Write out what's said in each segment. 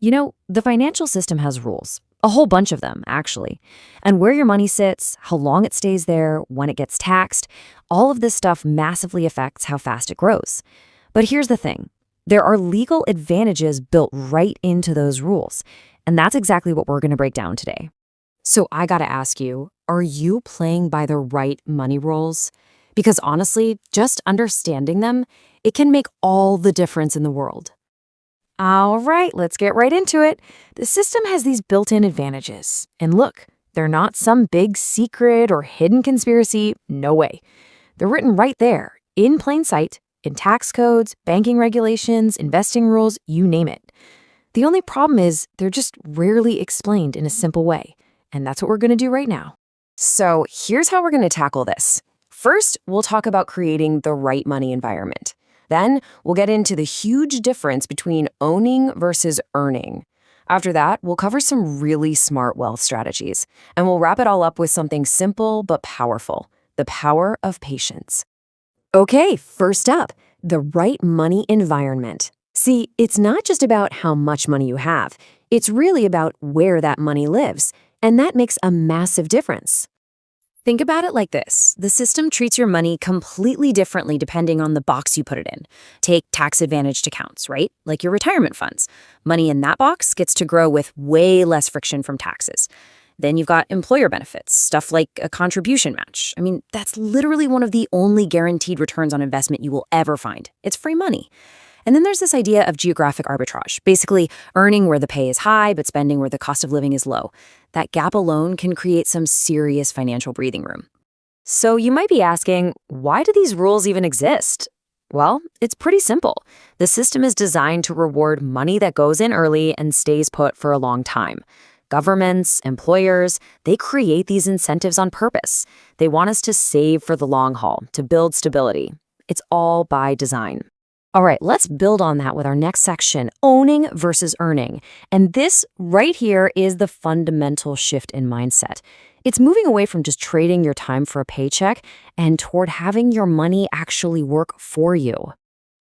The financial system has rules, a whole bunch of them, actually. And where your money sits, how long it stays there, when it gets taxed, all of this stuff massively affects how fast it grows. But here's the thing. There are legal advantages built right into those rules. And that's exactly what we're going to break down today. So I got to ask you, are you playing by the right money rules? Because honestly, just understanding them, it can make all the difference in the world. All right, let's get right into it. The system has these built-in advantages. And look, they're not some big secret or hidden conspiracy. No way. They're written right there, in plain sight, in tax codes, banking regulations, investing rules, you name it. The only problem is they're just rarely explained in a simple way. And that's what we're going to do right now. So here's how we're going to tackle this. First, we'll talk about creating the right money environment. Then we'll get into the huge difference between owning versus earning. After that, we'll cover some really smart wealth strategies. And we'll wrap it all up with something simple but powerful, the power of patience. Okay, first up, the right money environment. See, it's not just about how much money you have. It's really about where that money lives. And that makes a massive difference. Think about it like this. The system treats your money completely differently depending on the box you put it in. Take tax-advantaged accounts, right? Like your retirement funds. Money in that box gets to grow with way less friction from taxes. Then you've got employer benefits, stuff like a contribution match. I mean, that's literally one of the only guaranteed returns on investment you will ever find. It's free money. And then there's this idea of geographic arbitrage, basically earning where the pay is high but spending where the cost of living is low. That gap alone can create some serious financial breathing room. So you might be asking, why do these rules even exist? Well, it's pretty simple. The system is designed to reward money that goes in early and stays put for a long time. Governments, employers, they create these incentives on purpose. They want us to save for the long haul, to build stability. It's all by design. All right, let's build on that with our next section, owning versus earning. And this right here is the fundamental shift in mindset. It's moving away from just trading your time for a paycheck and toward having your money actually work for you.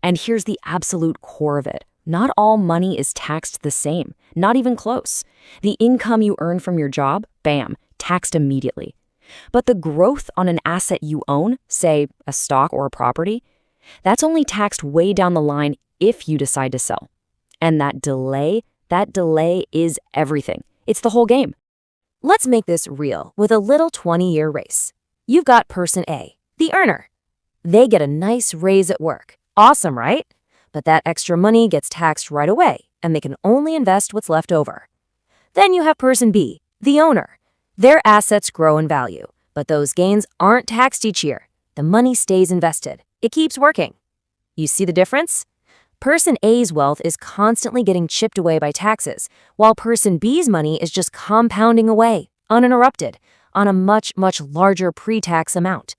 And here's the absolute core of it. Not all money is taxed the same, not even close. The income you earn from your job, bam, taxed immediately. But the growth on an asset you own, say a stock or a property, that's only taxed way down the line if you decide to sell. And that delay is everything. It's the whole game. Let's make this real with a little 20-year race. You've got person A, the earner. They get a nice raise at work. Awesome, right? But that extra money gets taxed right away, and they can only invest what's left over. Then you have person B, the owner. Their assets grow in value, but those gains aren't taxed each year. The money stays invested. It keeps working. You see the difference? Person A's wealth is constantly getting chipped away by taxes, while person B's money is just compounding away, uninterrupted, on a much, much larger pre-tax amount.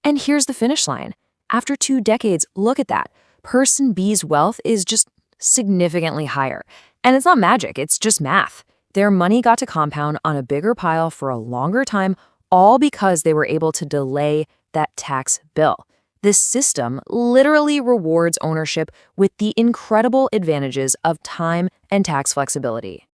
And here's the finish line. After 2 decades, look at that. Person B's wealth is just significantly higher. And it's not magic, it's just math. Their money got to compound on a bigger pile for a longer time, all because they were able to delay that tax bill. This system literally rewards ownership with the incredible advantages of time and tax flexibility.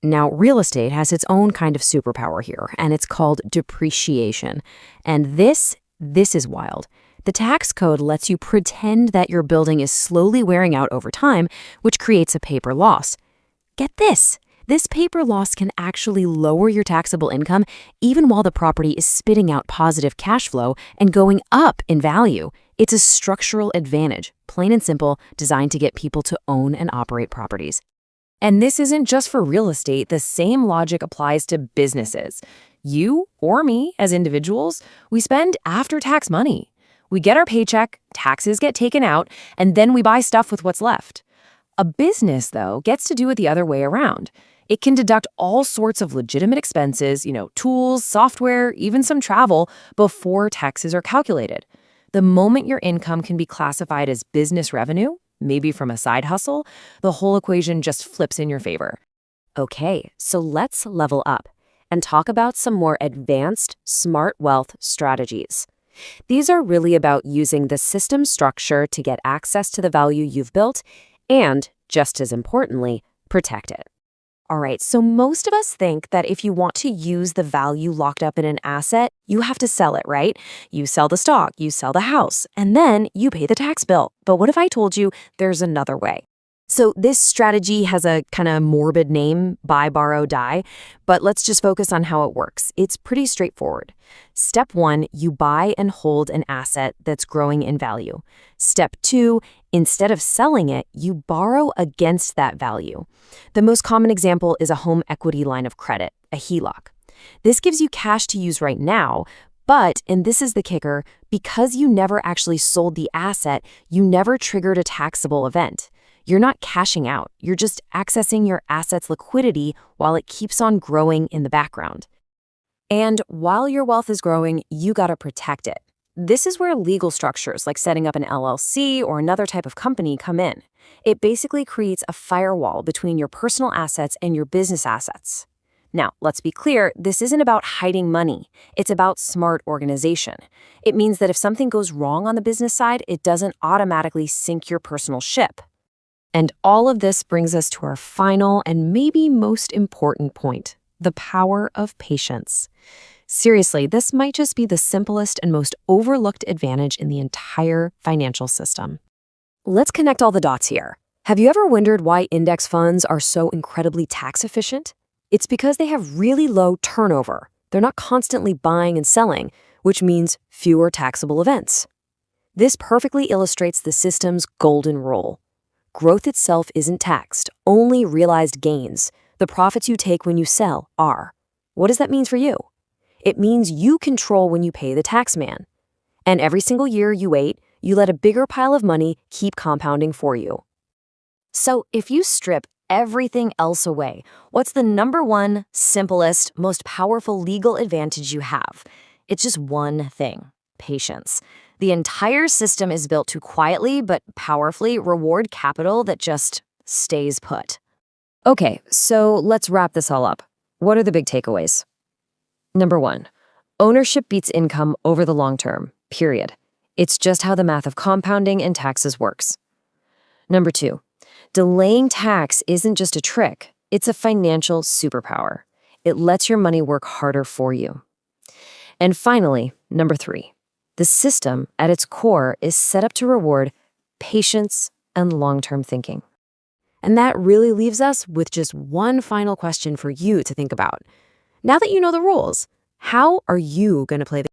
Now, real estate has its own kind of superpower here, and it's called depreciation. And this is wild. The tax code lets you pretend that your building is slowly wearing out over time, which creates a paper loss. Get this. This paper loss can actually lower your taxable income even while the property is spitting out positive cash flow and going up in value. It's a structural advantage, plain and simple, designed to get people to own and operate properties. And this isn't just for real estate. The same logic applies to businesses. You or me as individuals, we spend after-tax money. We get our paycheck, taxes get taken out, and then we buy stuff with what's left. A business, though, gets to do it the other way around. It can deduct all sorts of legitimate expenses, tools, software, even some travel, before taxes are calculated. The moment your income can be classified as business revenue, maybe from a side hustle, the whole equation just flips in your favor. Okay, so let's level up and talk about some more advanced, smart wealth strategies. These are really about using the system structure to get access to the value you've built and, just as importantly, protect it. All right, so most of us think that if you want to use the value locked up in an asset, you have to sell it, right? You sell the stock, you sell the house, and then you pay the tax bill. But what if I told you there's another way? So this strategy has a kind of morbid name, buy, borrow, die, but let's just focus on how it works. It's pretty straightforward. Step 1, you buy and hold an asset that's growing in value. Step 2, instead of selling it, you borrow against that value. The most common example is a home equity line of credit, a HELOC. This gives you cash to use right now, but, and this is the kicker, because you never actually sold the asset, you never triggered a taxable event. You're not cashing out, you're just accessing your asset's liquidity while it keeps on growing in the background. And while your wealth is growing, you gotta protect it. This is where legal structures like setting up an LLC or another type of company come in. It basically creates a firewall between your personal assets and your business assets. Now, let's be clear, this isn't about hiding money. It's about smart organization. It means that if something goes wrong on the business side, it doesn't automatically sink your personal ship. And all of this brings us to our final and maybe most important point, the power of patience. Seriously, this might just be the simplest and most overlooked advantage in the entire financial system. Let's connect all the dots here. Have you ever wondered why index funds are so incredibly tax efficient? It's because they have really low turnover. They're not constantly buying and selling, which means fewer taxable events. This perfectly illustrates the system's golden rule. Growth itself isn't taxed, only realized gains. The profits you take when you sell are. What does that mean for you? It means you control when you pay the tax man. And every single year you wait, you let a bigger pile of money keep compounding for you. So if you strip everything else away, what's the number one, simplest, most powerful legal advantage you have? It's just one thing: patience. The entire system is built to quietly but powerfully reward capital that just stays put. Okay, so let's wrap this all up. What are the big takeaways? Number 1, ownership beats income over the long term, period. It's just how the math of compounding and taxes works. Number 2, delaying tax isn't just a trick, it's a financial superpower. It lets your money work harder for you. And finally, number 3, the system, at its core, is set up to reward patience and long-term thinking. And that really leaves us with just one final question for you to think about. Now that you know the rules, how are you going to play the